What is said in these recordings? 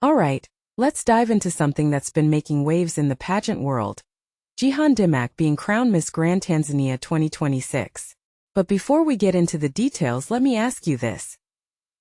Alright, let's dive into something that's been making waves in the pageant world. Jihan Dimack being crowned Miss Grand Tanzania 2026. But before we get into the details, let me ask you this.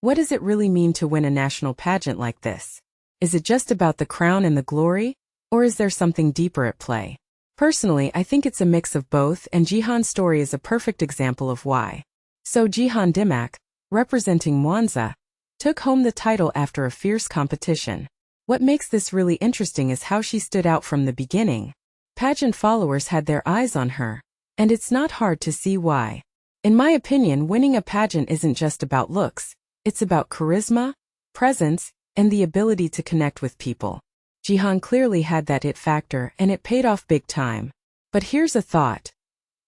What does it really mean to win a national pageant like this? Is it just about the crown and the glory? Or is there something deeper at play? Personally, I think it's a mix of both, and Jihan's story is a perfect example of why. So Jihan Dimack, representing Mwanza, took home the title after a fierce competition. What makes this really interesting is how she stood out from the beginning. Pageant followers had their eyes on her, and it's not hard to see why. In my opinion, winning a pageant isn't just about looks, it's about charisma, presence, and the ability to connect with people. Jihan clearly had that it factor, and it paid off big time. But here's a thought.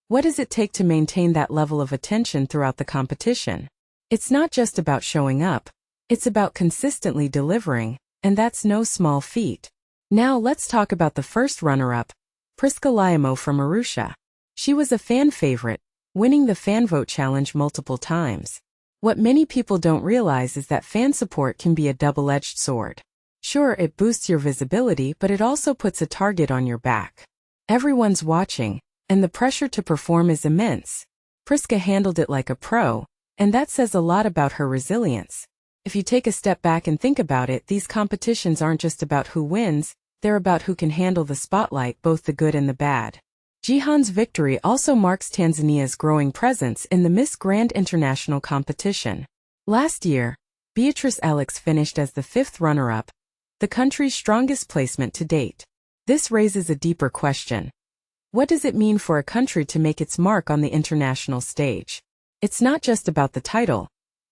What does it take to maintain that level of attention throughout the competition? It's not just about showing up, it's about consistently delivering, and that's no small feat. Now let's talk about the first runner-up, Prisca Lyimo from Arusha. She was a fan favorite, winning the fan vote challenge multiple times. What many people don't realize is that fan support can be a double-edged sword. Sure, it boosts your visibility, but it also puts a target on your back. Everyone's watching, and the pressure to perform is immense. Prisca handled it like a pro, and that says a lot about her resilience. If you take a step back and think about it, these competitions aren't just about who wins, they're about who can handle the spotlight, both the good and the bad. Jihan's victory also marks Tanzania's growing presence in the Miss Grand International competition. Last year, Beatrice Alex finished as the 5th runner-up, the country's strongest placement to date. This raises a deeper question. What does it mean for a country to make its mark on the international stage? It's not just about the title.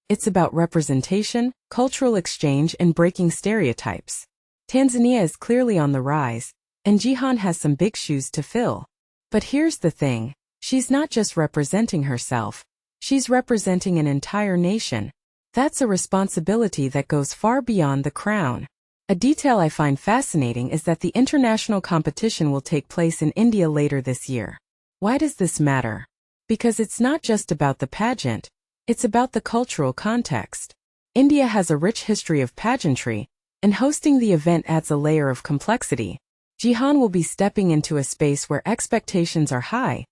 It's about representation, cultural exchange, and breaking stereotypes. Tanzania is clearly on the rise, and Jihan has some big shoes to fill. But here's the thing, she's not just representing herself, she's representing an entire nation. That's a responsibility that goes far beyond the crown. A detail I find fascinating is that the international competition will take place in India later this year. Why does this matter? Because it's not just about the pageant, it's about the cultural context. India has a rich history of pageantry, and hosting the event adds a layer of complexity. Jihan will be stepping into a space where expectations are high,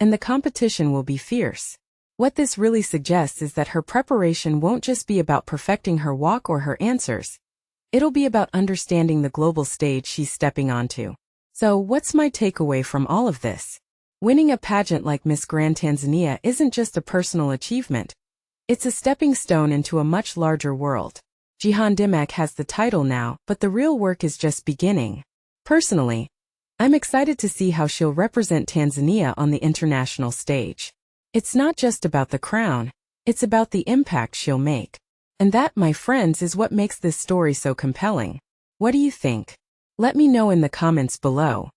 and the competition will be fierce. What this really suggests is that her preparation won't just be about perfecting her walk or her answers. It'll be about understanding the global stage she's stepping onto. So, what's my takeaway from all of this? Winning a pageant like Miss Grand Tanzania isn't just a personal achievement. It's a stepping stone into a much larger world. Jihan Dimack has the title now, but the real work is just beginning. Personally, I'm excited to see how she'll represent Tanzania on the international stage. It's not just about the crown, it's about the impact she'll make. And that, my friends, is what makes this story so compelling. What do you think? Let me know in the comments below.